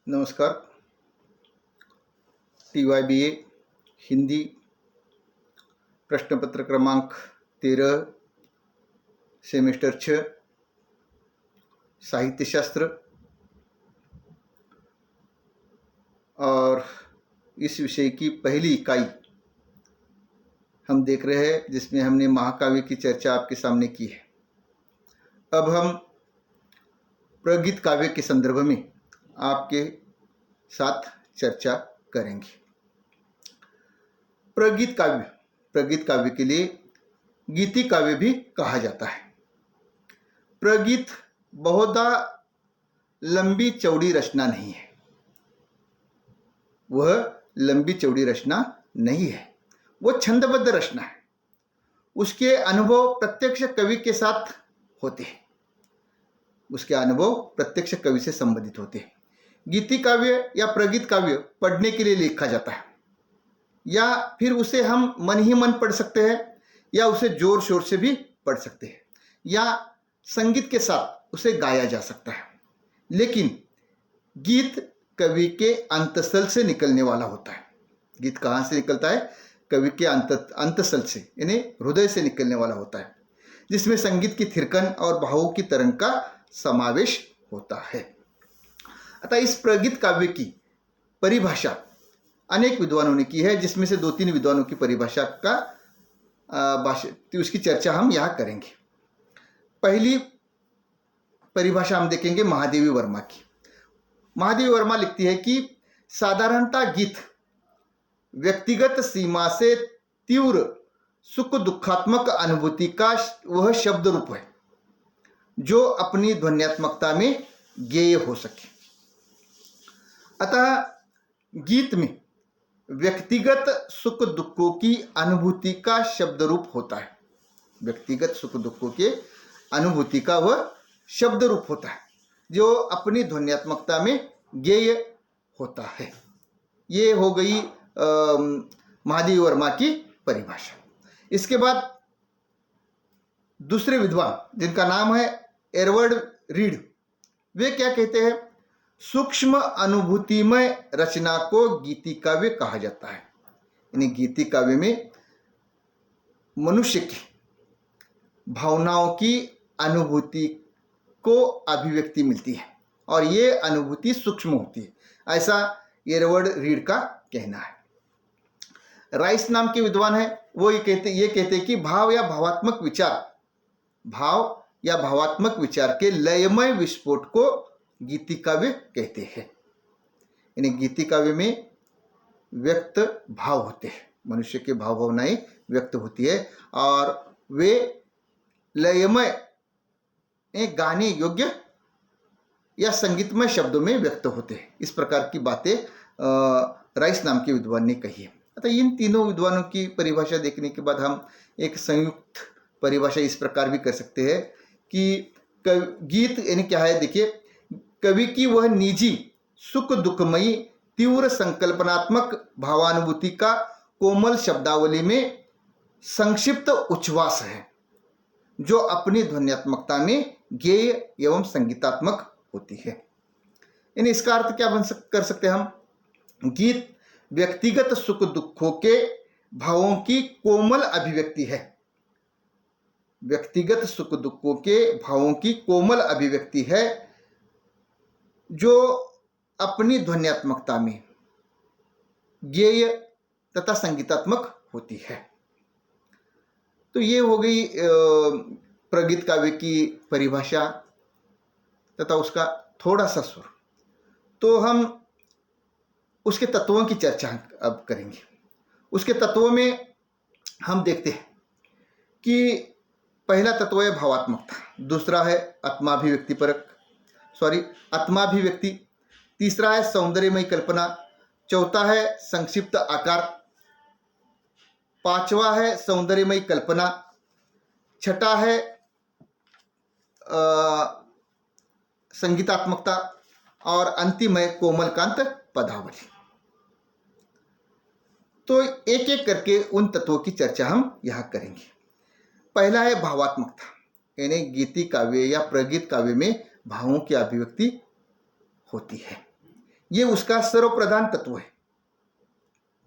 नमस्कार। TYBA हिंदी प्रश्नपत्र क्रमांक 13 सेमेस्टर 6 साहित्यशास्त्र और इस विषय की पहली इकाई हम देख रहे हैं, जिसमें हमने महाकाव्य की चर्चा आपके सामने की है। अब हम प्रगीत काव्य के संदर्भ में आपके साथ चर्चा करेंगे। प्रगीत काव्य के लिए गीति काव्य भी कहा जाता है। प्रगीत बहुधा लंबी चौड़ी रचना नहीं है, वह लंबी चौड़ी रचना नहीं है, वह छंदबद्ध रचना है। उसके अनुभव प्रत्यक्ष कवि के साथ होते हैं, उसके अनुभव प्रत्यक्ष कवि से संबंधित होते हैं। गीति काव्य या प्रगीत काव्य पढ़ने के लिए लिखा जाता है, या फिर उसे हम मन ही मन पढ़ सकते हैं, या उसे जोर शोर से भी पढ़ सकते हैं, या संगीत के साथ उसे गाया जा सकता है। लेकिन गीत कवि के अंतस्थल से निकलने वाला होता है। गीत कहाँ से निकलता है? कवि के अंतस्थल से, यानी हृदय से निकलने वाला होता है, जिसमें संगीत की थिरकन और भावों की तरंग का समावेश होता है। अतः इस प्रगीत काव्य की परिभाषा अनेक विद्वानों ने की है, जिसमें से 2-3 विद्वानों की परिभाषा उसकी चर्चा हम यहाँ करेंगे। पहली परिभाषा हम देखेंगे महादेवी वर्मा की। महादेवी वर्मा लिखती है कि साधारणतः गीत व्यक्तिगत सीमा से तीव्र सुख दुखात्मक अनुभूति का वह शब्द रूप है जो अपनी ध्वन्यात्मकता में गेय हो सके। अतः गीत में व्यक्तिगत सुख दुखों की अनुभूति का शब्द रूप होता है। व्यक्तिगत सुख दुखों के अनुभूति का वह शब्द रूप होता है जो अपनी ध्वन्यात्मकता में गेय होता है। ये हो गई महादेवी वर्मा की परिभाषा। इसके बाद दूसरे विद्वान जिनका नाम है एडवर्ड रीड, वे क्या कहते हैं? सूक्ष्म अनुभूतिमय रचना को गीति काव्य कहा जाता है। यानी गीति काव्य में मनुष्य की भावनाओं की अनुभूति को अभिव्यक्ति मिलती है, और ये अनुभूति सूक्ष्म होती है, ऐसा एडवर्ड रीड का कहना है। राइस नाम के विद्वान है, वो ये कहते कि भाव या भावात्मक विचार के लयमय विस्फोट को गीति काव्य कहते हैं। यानी गीति काव्य में व्यक्त भाव होते हैं, मनुष्य के भावनाएं व्यक्त होती है, और वे लयमय गाने योग्य या संगीतमय शब्दों में व्यक्त होते हैं। इस प्रकार की बातें राइस नाम के विद्वान ने कही है। अतः इन तीनों विद्वानों की परिभाषा देखने के बाद हम एक संयुक्त परिभाषा इस प्रकार भी कर सकते हैं कि गीत यानी क्या है? देखिए, कवि की वह निजी सुख दुखमयी तीव्र संकल्पनात्मक भावानुभूति का कोमल शब्दावली में संक्षिप्त उच्छ्वास है जो अपनी ध्वन्यात्मकता में गेय एवं संगीतात्मक होती है। यानी इसका अर्थ क्या कर सकते हैं हम? गीत व्यक्तिगत सुख दुखों के भावों की कोमल अभिव्यक्ति है। व्यक्तिगत सुख दुखों के भावों की कोमल अभिव्यक्ति है जो अपनी ध्वन्यात्मकता में गेय तथा संगीतात्मक होती है। तो ये हो गई प्रगीत काव्य की परिभाषा तथा उसका थोड़ा सा सुर। तो हम उसके तत्वों की चर्चा अब करेंगे। उसके तत्वों में हम देखते हैं कि पहला तत्व है भावात्मकता, दूसरा है आत्माभिव्यक्ति, तीसरा है सौंदर्यमय कल्पना, चौथा है संक्षिप्त आकार, पांचवा है सौंदर्यमय कल्पना, छठा है संगीतात्मकता, और अंतिम है कोमलकांत पदावली। तो एक एक करके उन तत्वों की चर्चा हम यहाँ करेंगे। पहला है भावात्मकता, यानी गीति काव्य या प्रगीत काव्य में भावों की अभिव्यक्ति होती है। ये उसका सर्वप्रधान तत्व है।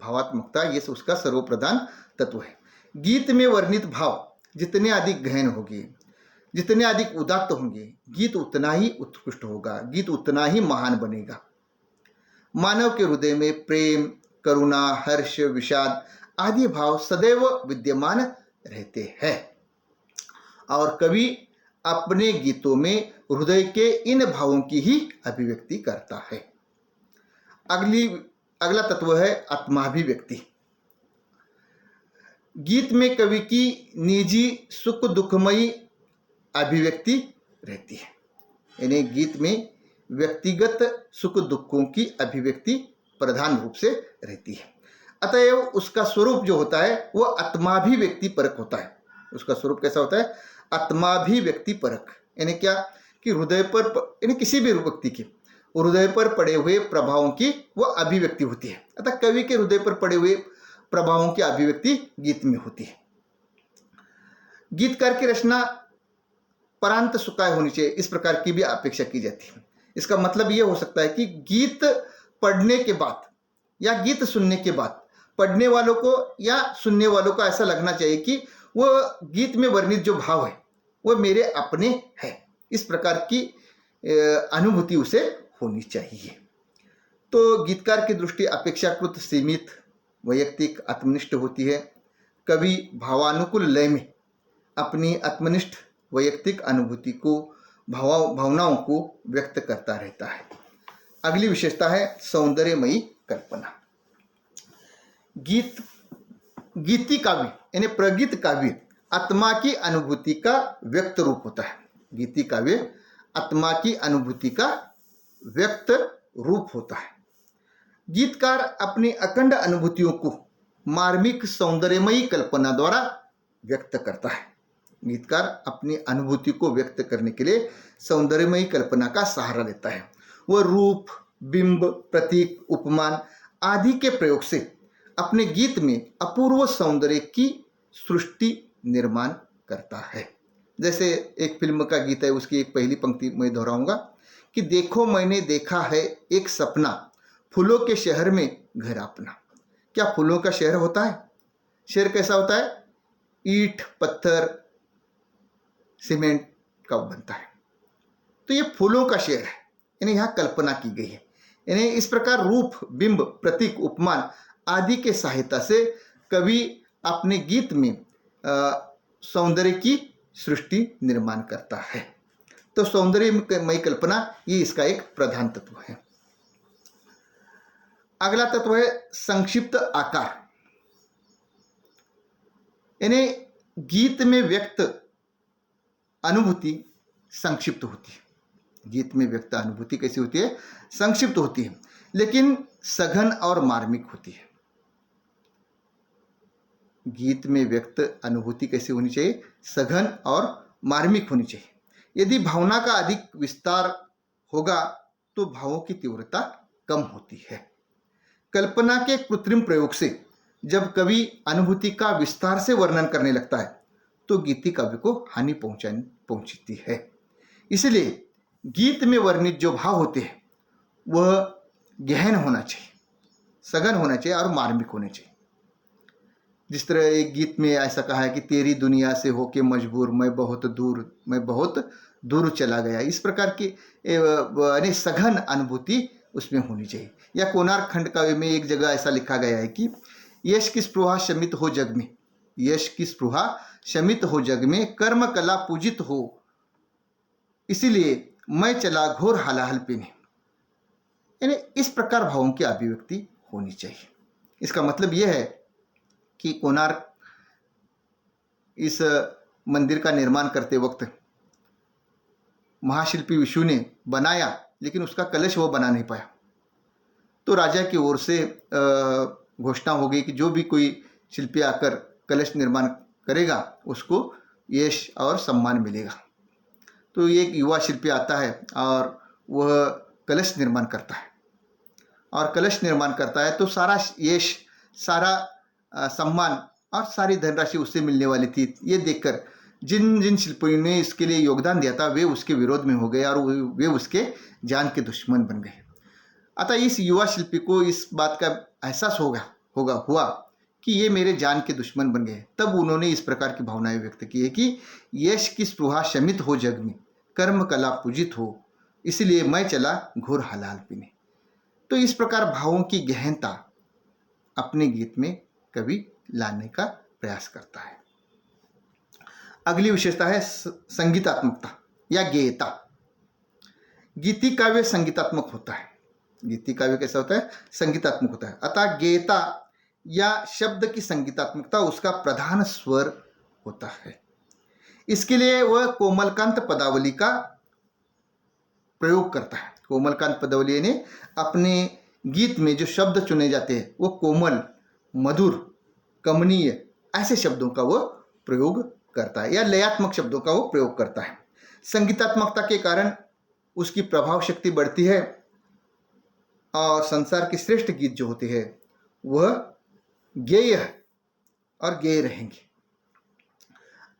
भावात्मकता ये उसका सर्वप्रधान तत्व है। गीत में वर्णित भाव जितने अधिक गहन होंगे, जितने अधिक उदात्त होंगे, गीत उतना ही उत्कृष्ट होगा, गीत उतना ही महान बनेगा। मानव के हृदय में प्रेम, करुणा, हर्ष, विषाद आदि भाव सदैव विद्यमान रहते हैं और कवि अपने गीतों में हृदय के इन भावों की ही अभिव्यक्ति करता है। अगला तत्व है आत्माभिव्यक्ति। गीत में कवि की निजी सुख दुखमयी अभिव्यक्ति रहती है, यानी गीत में व्यक्तिगत सुख दुखों की अभिव्यक्ति प्रधान रूप से रहती है। अतएव उसका स्वरूप जो होता है वह आत्माभिव्यक्ति परक होता है। उसका स्वरूप कैसा होता है? आत्माभिव्यक्ति परक, यानी क्या कि हृदय पर, यानी किसी भी व्यक्ति के हृदय पर पड़े हुए प्रभावों की वह अभिव्यक्ति होती है। अतः कवि के हृदय पर पड़े हुए प्रभावों की अभिव्यक्ति गीत में होती है। गीतकार की रचना परांत सुखाय होनी चाहिए, इस प्रकार की भी अपेक्षा की जाती है। इसका मतलब यह हो सकता है कि गीत पढ़ने के बाद या गीत सुनने के बाद पढ़ने वालों को या सुनने वालों को ऐसा लगना चाहिए कि वह गीत में वर्णित जो भाव है वह मेरे अपने है, इस प्रकार की अनुभूति उसे होनी चाहिए। तो गीतकार की दृष्टि अपेक्षाकृत सीमित, वैयक्तिक, आत्मनिष्ठ होती है। कवि भावानुकूल लय में अपनी आत्मनिष्ठ वैयक्तिक अनुभूति को, भावनाओं को व्यक्त करता रहता है। अगली विशेषता है सौंदर्यमयी कल्पना। गीति काव्य यानी प्रगीत काव्य आत्मा की अनुभूति का व्यक्त रूप होता है। गीति काव्य आत्मा की अनुभूति का व्यक्त रूप होता है। गीतकार अपनी अखंड अनुभूतियों को मार्मिक सौंदर्यमयी कल्पना द्वारा व्यक्त करता है। गीतकार अपनी अनुभूति को व्यक्त करने के लिए सौंदर्यमयी कल्पना का सहारा लेता है। वह रूप, बिंब, प्रतीक, उपमान आदि के प्रयोग से अपने गीत में अपूर्व सौंदर्य की सृष्टि निर्माण करता है। जैसे एक फिल्म का गीत है, उसकी एक पहली पंक्ति मैं दोहराऊंगा कि देखो मैंने देखा है एक सपना, फूलों के शहर में घर अपना। क्या फूलों का शहर होता है? शहर कैसा होता है? ईंट, पत्थर, सीमेंट का बनता है। तो ये फूलों का शहर है, यानी यहाँ कल्पना की गई है। यानी इस प्रकार रूप, बिंब, प्रतीक, उपमान आदि के सहायता से कवि अपने गीत में सौंदर्य की सृष्टि निर्माण करता है। तो सौंदर्यमयी कल्पना ये इसका एक प्रधान तत्व है। अगला तत्व है संक्षिप्त आकार, यानी गीत में व्यक्त अनुभूति संक्षिप्त होती है। गीत में व्यक्त अनुभूति कैसी होती है? संक्षिप्त होती है, लेकिन सघन और मार्मिक होती है। गीत में व्यक्त अनुभूति कैसी होनी चाहिए? सघन और मार्मिक होनी चाहिए। यदि भावना का अधिक विस्तार होगा तो भावों की तीव्रता कम होती है। कल्पना के कृत्रिम प्रयोग से जब कवि अनुभूति का विस्तार से वर्णन करने लगता है तो गीति काव्य को हानि पहुंचती है। इसलिए गीत में वर्णित जो भाव होते हैं वह गहन होना चाहिए, सघन होना चाहिए और मार्मिक होने चाहिए। जिस तरह एक गीत में ऐसा कहा है कि तेरी दुनिया से होके मजबूर मैं बहुत दूर चला गया, इस प्रकार की यानी सघन अनुभूति उसमें होनी चाहिए। या कोणार्क खंड काव्य में एक जगह ऐसा लिखा गया है कि यश की स्पृहा शमित हो जग में, यश की स्पृहा शमित हो जग में, कर्म कला पूजित हो, इसीलिए मैं चला घोर हलाहल पीने। यानी इस प्रकार भावों की अभिव्यक्ति होनी चाहिए। इसका मतलब यह है कि कोणार्क इस मंदिर का निर्माण करते वक्त महाशिल्पी विष्णु ने बनाया, लेकिन उसका कलश वो बना नहीं पाया। तो राजा की ओर से घोषणा हो गई कि जो भी कोई शिल्पी आकर कलश निर्माण करेगा उसको यश और सम्मान मिलेगा। तो एक युवा शिल्पी आता है और वह कलश निर्माण करता है, और कलश निर्माण करता है तो सारा यश, सारा सम्मान और सारी धनराशि उससे मिलने वाली थी। ये देखकर जिन जिन शिल्पियों ने इसके लिए योगदान दिया था वे उसके विरोध में हो गए और वे उसके जान के दुश्मन बन गए। अतः इस युवा शिल्पी को इस बात का एहसास हुआ कि ये मेरे जान के दुश्मन बन गए। तब उन्होंने इस प्रकार की भावनाएं व्यक्त की है कि यश की स्पृहा शमित हो जग में, कर्म कला पूजित हो, इसलिए मैं चला घोर हलाल पीने। तो इस प्रकार भावों की गहनता अपने गीत में कवि लाने का प्रयास करता है। अगली विशेषता है संगीतात्मकता या गेयता। गीति काव्य संगीतात्मक होता है। गीति काव्य कैसा होता है? संगीतात्मक होता है। अतः गेयता या शब्द की संगीतात्मकता उसका प्रधान स्वर होता है। इसके लिए वह कोमलकांत पदावली का प्रयोग करता है। कोमलकांत पदावली यानी अपने गीत में जो शब्द चुने जाते हैं वो कोमल, मधुर, कमनीय ऐसे शब्दों का वो प्रयोग करता है या लयात्मक शब्दों का वो प्रयोग करता है। संगीतात्मकता के कारण उसकी प्रभाव शक्ति बढ़ती है और संसार के श्रेष्ठ गीत जो होते हैं वह गेय है और गेय रहेंगे।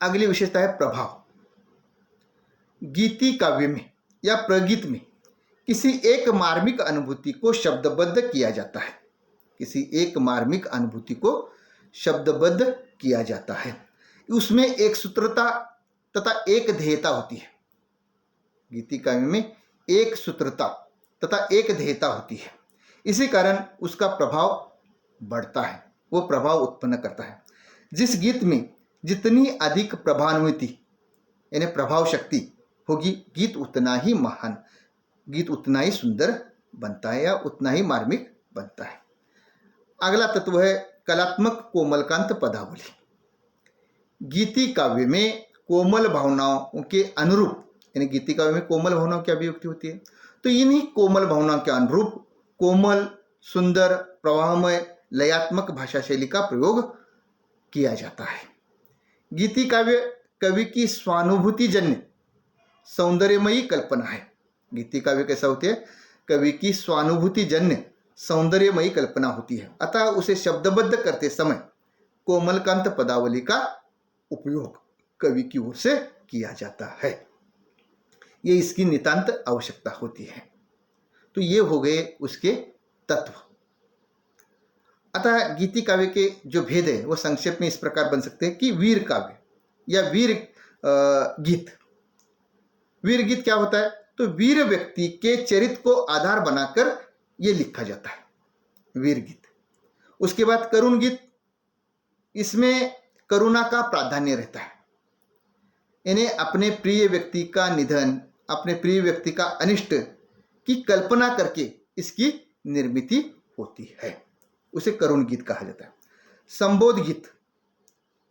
अगली विशेषता है प्रभाव। गीति काव्य में या प्रगीत में किसी एक मार्मिक अनुभूति को शब्दबद्ध किया जाता है। किसी एक मार्मिक अनुभूति को शब्दबद्ध किया जाता है। उसमें एक सूत्रता तथा एक ध्येयता होती है। गीति काव्य में एक सूत्रता तथा एक ध्येयता होती है। इसी कारण उसका प्रभाव बढ़ता है, वो प्रभाव उत्पन्न करता है। जिस गीत में जितनी अधिक प्रभान्विति यानी प्रभाव शक्ति होगी, गीत उतना ही महान, गीत उतना ही सुंदर बनता है या उतना ही मार्मिक बनता है। अगला तत्व है कलात्मक कोमलकांत पदावली। गीति काव्य में कोमल भावनाओं के अनुरूप यानी गीति काव्य में कोमल भावनाओं की अभिव्यक्ति होती है, तो इन्हीं कोमल भावनाओं के अनुरूप कोमल, सुंदर, प्रवाहमय, लयात्मक भाषा शैली का प्रयोग किया जाता है। गीति काव्य कवि की स्वानुभूतिजन्य सौंदर्यमयी कल्पना है। गीति काव्य कैसा होती है? कवि की स्वानुभूतिजन्य सौंदर्यमयी कल्पना होती है। अतः उसे शब्दबद्ध करते समय कोमलकांत पदावली का उपयोग कवि की ओर से किया जाता है। ये इसकी नितांत आवश्यकता होती है। तो ये हो गए उसके तत्व। अतः गीति काव्य के जो भेद है वो संक्षेप में इस प्रकार बन सकते हैं कि वीर काव्य या वीर गीत। वीर गीत क्या होता है? तो वीर व्यक्ति के चरित्र को आधार बनाकर ये लिखा जाता है, वीर गीत। उसके बाद करुण गीत, इसमें करुणा का प्राधान्य रहता है, यानी अपने प्रिय व्यक्ति का निधन, अपने प्रिय व्यक्ति का अनिष्ट की कल्पना करके इसकी निर्मिति होती है, उसे करुण गीत कहा जाता है। संबोध गीत।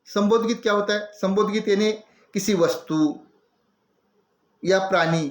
संबोध गीत क्या होता है? संबोध गीत यानी किसी वस्तु या प्राणी